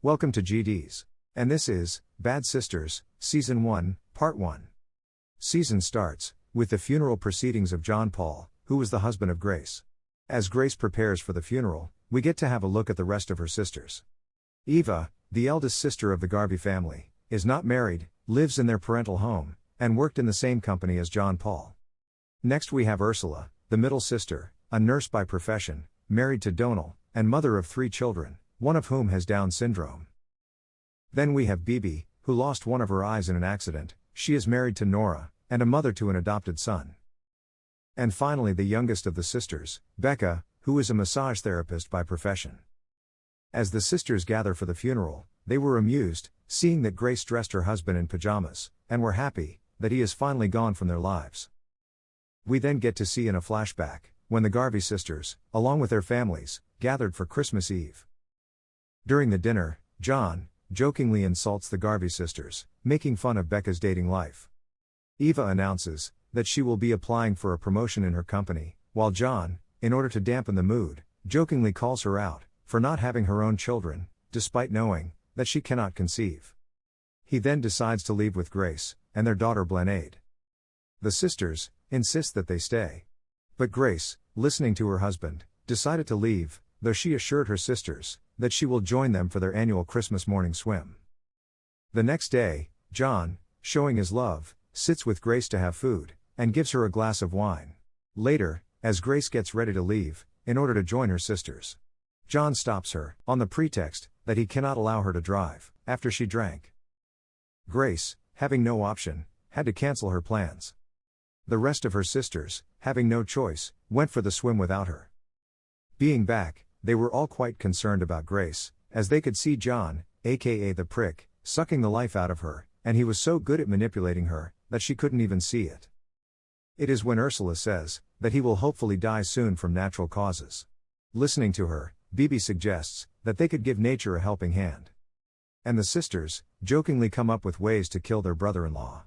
Welcome to GDs. And this is Bad Sisters, Season 1, Part 1. Season starts with the funeral proceedings of John Paul, who was the husband of Grace. As Grace prepares for the funeral, we get to have a look at the rest of her sisters. Eva, the eldest sister of the Garvey family, is not married, lives in their parental home, and worked in the same company as John Paul. Next we have Ursula, the middle sister, a nurse by profession, married to Donal, and mother of 3 children, one of whom has Down syndrome. Then we have Bibi, who lost one of her eyes in an accident. She is married to Nora, and a mother to an adopted son. And finally the youngest of the sisters, Becka, who is a massage therapist by profession. As the sisters gather for the funeral, they were amused, seeing that Grace dressed her husband in pajamas, and were happy that he is finally gone from their lives. We then get to see in a flashback, when the Garvey sisters, along with their families, gathered for Christmas Eve. During the dinner, John jokingly insults the Garvey sisters, making fun of Becca's dating life. Eva announces that she will be applying for a promotion in her company, while John, in order to dampen the mood, jokingly calls her out for not having her own children, despite knowing that she cannot conceive. He then decides to leave with Grace and their daughter Blenade. The sisters insist that they stay. But Grace, listening to her husband, decided to leave, though she assured her sisters that she will join them for their annual Christmas morning swim. The next day, John, showing his love, sits with Grace to have food, and gives her a glass of wine. Later, as Grace gets ready to leave, in order to join her sisters, John stops her, on the pretext that he cannot allow her to drive, after she drank. Grace, having no option, had to cancel her plans. The rest of her sisters, having no choice, went for the swim without her. Being back, they were all quite concerned about Grace, as they could see John, aka the prick, sucking the life out of her, and he was so good at manipulating her, that she couldn't even see it. It is when Ursula says that he will hopefully die soon from natural causes. Listening to her, Bibi suggests that they could give nature a helping hand. And the sisters jokingly come up with ways to kill their brother-in-law.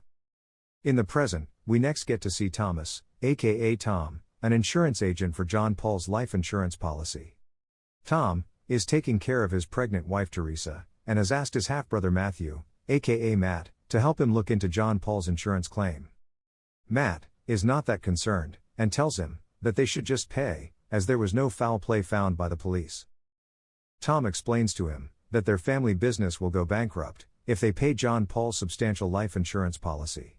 In the present, we next get to see Thomas, aka Tom, an insurance agent for John Paul's life insurance policy. Tom is taking care of his pregnant wife Teresa, and has asked his half-brother Matthew, aka Matt, to help him look into John Paul's insurance claim. Matt is not that concerned, and tells him that they should just pay, as there was no foul play found by the police. Tom explains to him that their family business will go bankrupt if they pay John Paul's substantial life insurance policy.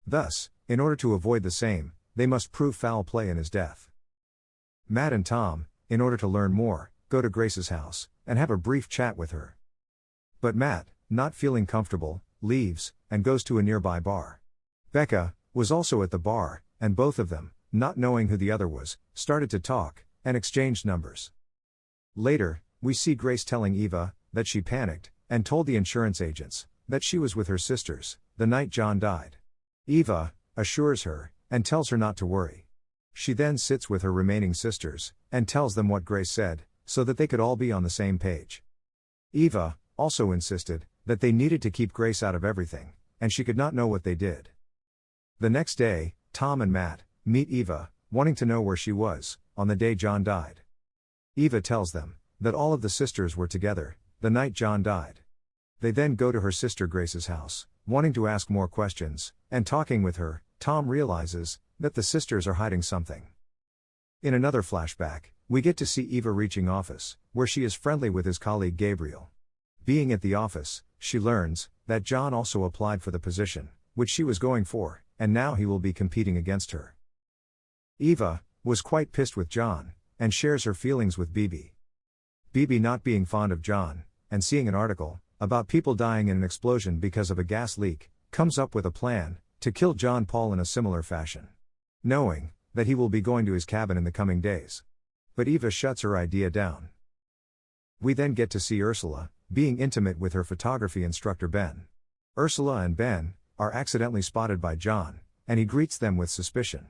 Thus, in order to avoid the same, they must prove foul play in his death. Matt and Tom, in order to learn more, go to Grace's house and have a brief chat with her. But Matt, not feeling comfortable, leaves and goes to a nearby bar. Becka was also at the bar, and both of them, not knowing who the other was, started to talk and exchanged numbers. Later, we see Grace telling Eva that she panicked and told the insurance agents that she was with her sisters the night John died. Eva assures her and tells her not to worry. She then sits with her remaining sisters and tells them what Grace said, so that they could all be on the same page. Eva also insisted that they needed to keep Grace out of everything, and she could not know what they did. The next day, Tom and Matt meet Eva, wanting to know where she was on the day John died. Eva tells them that all of the sisters were together the night John died. They then go to her sister Grace's house, wanting to ask more questions, and talking with her, Tom realizes that the sisters are hiding something. In another flashback, we get to see Eva reaching office, where she is friendly with his colleague Gabriel. Being at the office, she learns that John also applied for the position, which she was going for, and now he will be competing against her. Eva was quite pissed with John, and shares her feelings with Bibi. Bibi, not being fond of John, and seeing an article about people dying in an explosion because of a gas leak, comes up with a plan to kill John Paul in a similar fashion, knowing that he will be going to his cabin in the coming days. But Eva shuts her idea down. We then get to see Ursula being intimate with her photography instructor Ben. Ursula and Ben are accidentally spotted by John, and he greets them with suspicion.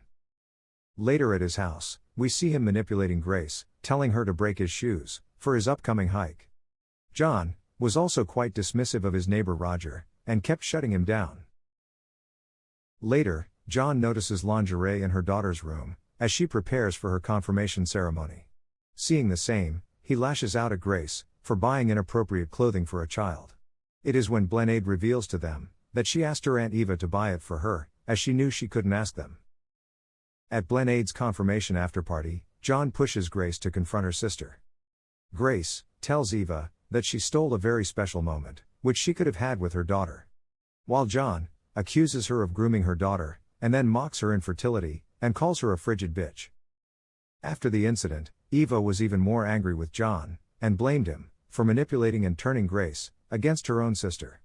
Later at his house, we see him manipulating Grace, telling her to break his shoes for his upcoming hike. John was also quite dismissive of his neighbor Roger, and kept shutting him down. Later, John notices lingerie in her daughter's room, as she prepares for her confirmation ceremony. Seeing the same, he lashes out at Grace, for buying inappropriate clothing for a child. It is when Blenade reveals to them that she asked her Aunt Eva to buy it for her, as she knew she couldn't ask them. At Blenade's confirmation afterparty, John pushes Grace to confront her sister. Grace tells Eva that she stole a very special moment, which she could have had with her daughter. While John accuses her of grooming her daughter, and then mocks her infertility, and calls her a frigid bitch. After the incident, Eva was even more angry with John, and blamed him for manipulating and turning Grace against her own sister.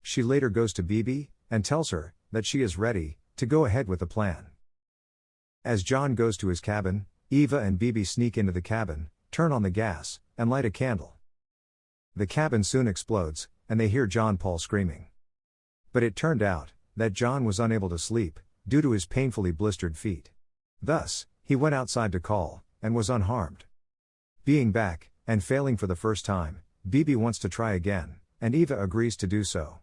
She later goes to Bibi, and tells her that she is ready to go ahead with the plan. As John goes to his cabin, Eva and Bibi sneak into the cabin, turn on the gas, and light a candle. The cabin soon explodes, and they hear John Paul screaming. But it turned out that John was unable to sleep due to his painfully blistered feet. Thus, he went outside to call, and was unharmed. Being back, and failing for the first time, Bibi wants to try again, and Eva agrees to do so.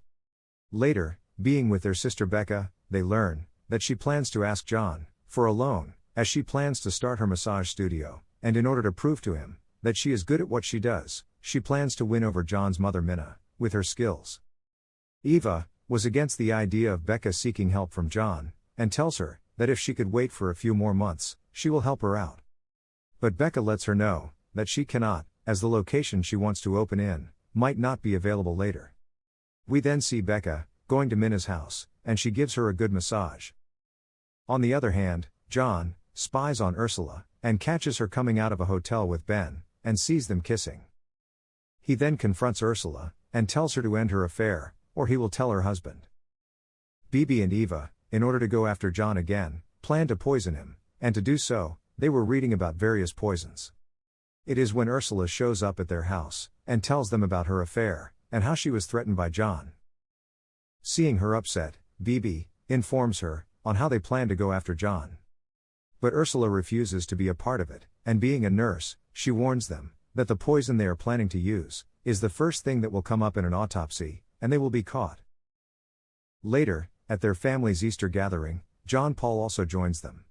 Later, being with their sister Becka, they learn that she plans to ask John for a loan, as she plans to start her massage studio, and in order to prove to him that she is good at what she does, she plans to win over John's mother Minna with her skills. Eva was against the idea of Becka seeking help from John, and tells her that if she could wait for a few more months, she will help her out. But Becka lets her know that she cannot, as the location she wants to open in might not be available later. We then see Becka going to Minna's house, and she gives her a good massage. On the other hand, John spies on Ursula, and catches her coming out of a hotel with Ben, and sees them kissing. He then confronts Ursula, and tells her to end her affair, or he will tell her husband. Bibi and Eva, in order to go after John again, plan to poison him, and to do so, they were reading about various poisons. It is when Ursula shows up at their house, and tells them about her affair, and how she was threatened by John. Seeing her upset, Bibi informs her on how they plan to go after John. But Ursula refuses to be a part of it, and being a nurse, she warns them that the poison they are planning to use is the first thing that will come up in an autopsy, and they will be caught. Later, at their family's Easter gathering, John Paul also joins them.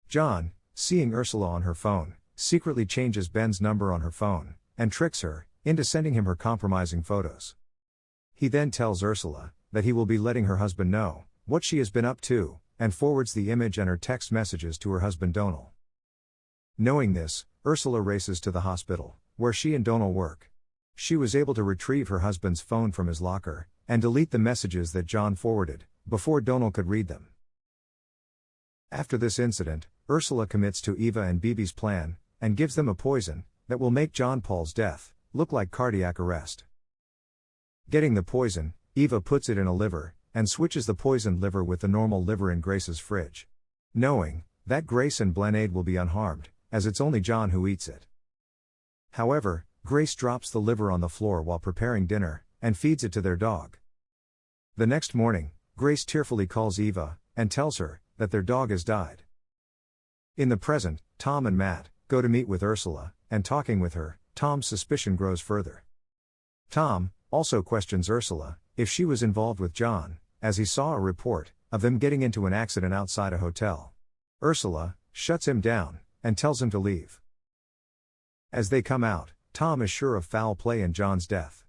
John, seeing Ursula on her phone, secretly changes Ben's number on her phone, and tricks her into sending him her compromising photos. He then tells Ursula that he will be letting her husband know what she has been up to, and forwards the image and her text messages to her husband Donal. Knowing this, Ursula races to the hospital, where she and Donal work. She was able to retrieve her husband's phone from his locker, and delete the messages that John forwarded, before Donal could read them. After this incident, Ursula commits to Eva and Bibi's plan, and gives them a poison that will make John Paul's death look like cardiac arrest. Getting the poison, Eva puts it in a liver, and switches the poisoned liver with the normal liver in Grace's fridge. Knowing that Grace and Blenade will be unharmed, as it's only John who eats it. However, Grace drops the liver on the floor while preparing dinner, and feeds it to their dog. The next morning, Grace tearfully calls Eva, and tells her that their dog has died. In the present, Tom and Matt go to meet with Ursula, and talking with her, Tom's suspicion grows further. Tom also questions Ursula if she was involved with John, as he saw a report of them getting into an accident outside a hotel. Ursula shuts him down, and tells him to leave. As they come out, Tom is sure of foul play in John's death.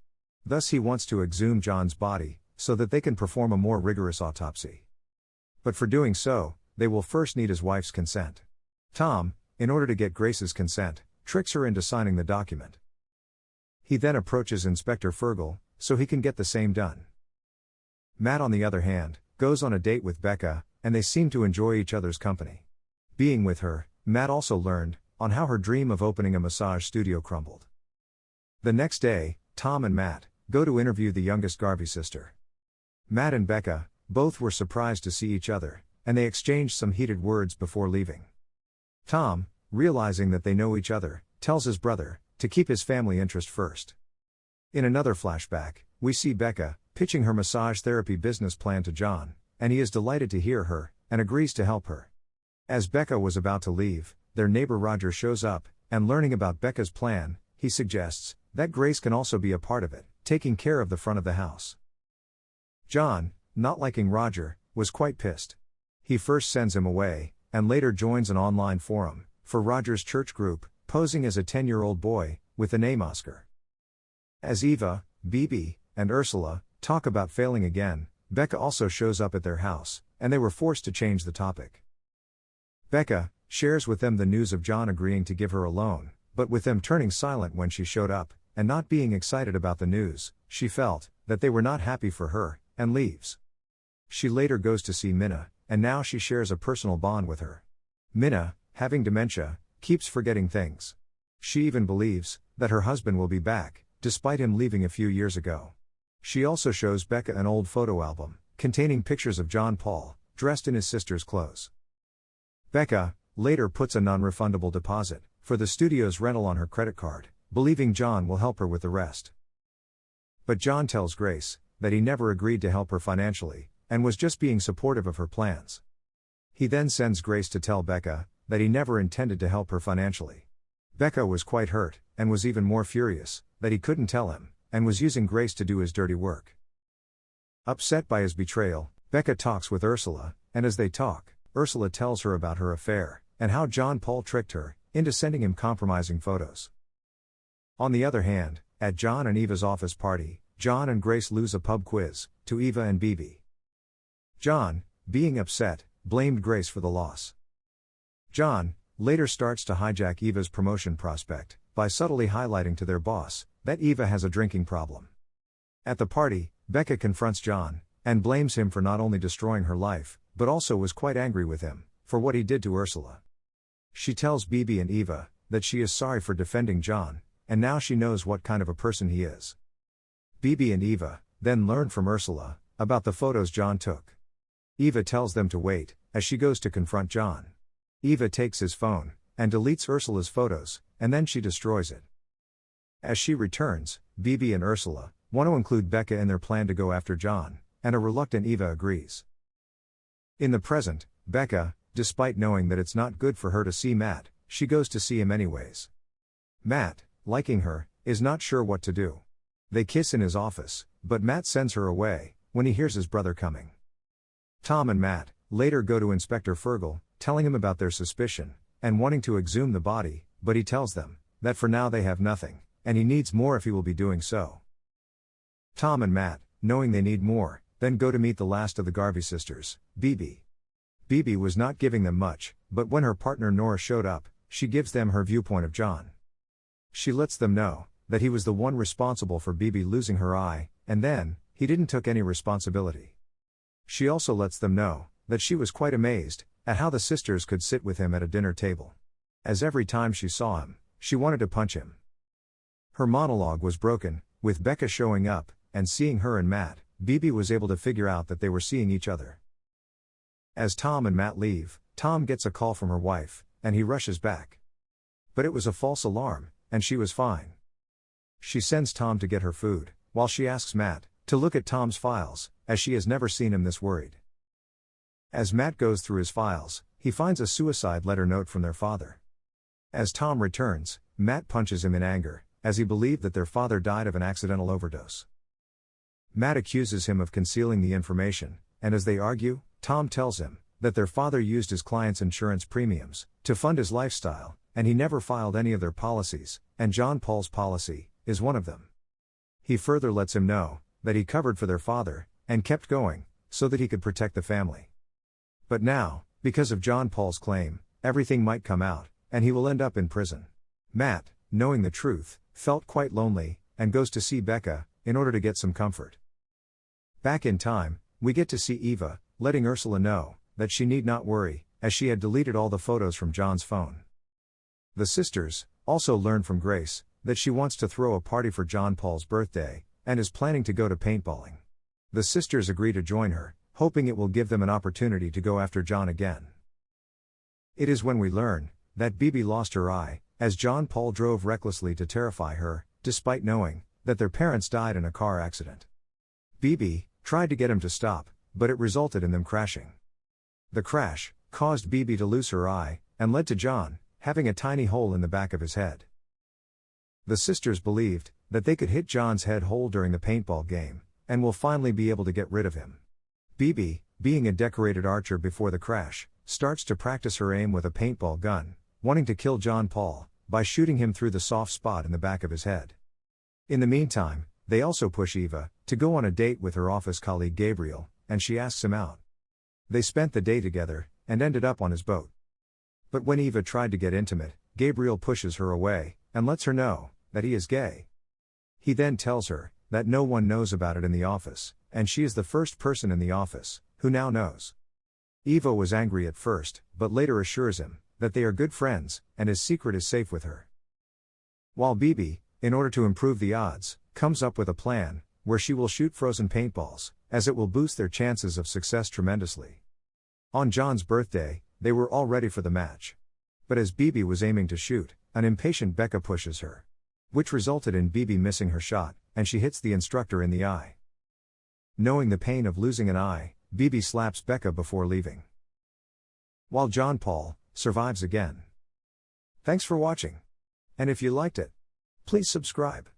Thus he wants to exhume John's body, so that they can perform a more rigorous autopsy. But for doing so, they will first need his wife's consent. Tom, in order to get Grace's consent, tricks her into signing the document. He then approaches Inspector Fergal, so he can get the same done. Matt, on the other hand, goes on a date with Becka, and they seem to enjoy each other's company. Being with her, Matt also learned on how her dream of opening a massage studio crumbled. The next day, Tom and Matt go to interview the youngest Garvey sister. Matt and Becka both were surprised to see each other, and they exchanged some heated words before leaving. Tom, realizing that they know each other, tells his brother to keep his family interest first. In another flashback, we see Becka pitching her massage therapy business plan to John, and he is delighted to hear her, and agrees to help her. As Becka was about to leave, their neighbor Roger shows up, and learning about Becca's plan, he suggests that Grace can also be a part of it, taking care of the front of the house. John, not liking Roger, was quite pissed. He first sends him away, and later joins an online forum for Roger's church group, posing as a 10-year-old boy with the name Oscar. As Eva, Bibi, and Ursula talk about failing again, Becca also shows up at their house, and they were forced to change the topic. Becca shares with them the news of John agreeing to give her a loan, but with them turning silent when she showed up, and not being excited about the news, she felt that they were not happy for her, and leaves. She later goes to see Minna, and now she shares a personal bond with her. Minna, having dementia, keeps forgetting things. She even believes that her husband will be back, despite him leaving a few years ago. She also shows Becca an old photo album, containing pictures of John Paul, dressed in his sister's clothes. Becca later puts a non-refundable deposit for the studio's rental on her credit card, believing John will help her with the rest. But John tells Grace that he never agreed to help her financially, and was just being supportive of her plans. He then sends Grace to tell Becca that he never intended to help her financially. Becca was quite hurt, and was even more furious that he couldn't tell him, and was using Grace to do his dirty work. Upset by his betrayal, Becca talks with Ursula, and as they talk, Ursula tells her about her affair, and how John Paul tricked her into sending him compromising photos. On the other hand, at John and Eva's office party, John and Grace lose a pub quiz to Eva and Bibi. John, being upset, blamed Grace for the loss. John later starts to hijack Eva's promotion prospect by subtly highlighting to their boss that Eva has a drinking problem. At the party, Becca confronts John and blames him for not only destroying her life, but also was quite angry with him for what he did to Ursula. She tells Bibi and Eva that she is sorry for defending John, and now she knows what kind of a person he is. Bibi and Eva then learn from Ursula about the photos John took. Eva tells them to wait as she goes to confront John. Eva takes his phone and deletes Ursula's photos, and then she destroys it. As she returns, Bibi and Ursula want to include Becca in their plan to go after John, and a reluctant Eva agrees. In the present, Becca, despite knowing that it's not good for her to see Matt, she goes to see him anyways. Matt, liking her, is not sure what to do. They kiss in his office, but Matt sends her away when he hears his brother coming. Tom and Matt later go to Inspector Fergal, telling him about their suspicion and wanting to exhume the body, but he tells them that for now they have nothing, and he needs more if he will be doing so. Tom and Matt, knowing they need more, then go to meet the last of the Garvey sisters, Bibi. Bibi was not giving them much, but when her partner Nora showed up, she gives them her viewpoint of John. She lets them know that he was the one responsible for Bibi losing her eye, and then he didn't took any responsibility. She also lets them know that she was quite amazed at how the sisters could sit with him at a dinner table. As every time she saw him, she wanted to punch him. Her monologue was broken, with Becca showing up and seeing her and Matt. Bibi was able to figure out that they were seeing each other. As Tom and Matt leave, Tom gets a call from her wife, and he rushes back. But it was a false alarm, and she was fine. She sends Tom to get her food, while she asks Matt to look at Tom's files, as she has never seen him this worried. As Matt goes through his files, he finds a suicide letter note from their father. As Tom returns, Matt punches him in anger, as he believed that their father died of an accidental overdose. Matt accuses him of concealing the information, and as they argue, Tom tells him that their father used his client's insurance premiums to fund his lifestyle, and he never filed any of their policies, and John Paul's policy is one of them. He further lets him know that he covered for their father and kept going so that he could protect the family. But now, because of John Paul's claim, everything might come out, and he will end up in prison. Matt, knowing the truth, felt quite lonely, and goes to see Becca in order to get some comfort. Back in time, we get to see Eva letting Ursula know that she need not worry, as she had deleted all the photos from John's phone. The sisters also learn from Grace that she wants to throw a party for John Paul's birthday, and is planning to go to paintballing. The sisters agree to join her, hoping it will give them an opportunity to go after John again. It is when we learn that Bibi lost her eye, as John Paul drove recklessly to terrify her, despite knowing that their parents died in a car accident. Bibi tried to get him to stop, but it resulted in them crashing. The crash caused Bibi to lose her eye, and led to John having a tiny hole in the back of his head. The sisters believed that they could hit John's head whole during the paintball game, and will finally be able to get rid of him. Bibi, being a decorated archer before the crash, starts to practice her aim with a paintball gun, wanting to kill John Paul by shooting him through the soft spot in the back of his head. In the meantime, they also push Eva to go on a date with her office colleague Gabriel, and she asks him out. They spent the day together, and ended up on his boat. But when Eva tried to get intimate, Gabriel pushes her away, and lets her know that he is gay. He then tells her that no one knows about it in the office, and she is the first person in the office who now knows. Eva was angry at first, but later assures him that they are good friends, and his secret is safe with her. While Bibi, in order to improve the odds, comes up with a plan where she will shoot frozen paintballs, as it will boost their chances of success tremendously. On John's birthday, they were all ready for the match. But as Bibi was aiming to shoot, an impatient Becka pushes her, which resulted in Bibi missing her shot, and she hits the instructor in the eye. Knowing the pain of losing an eye, Bibi slaps Becka before leaving. While John Paul survives again. Thanks for watching. And if you liked it, please subscribe.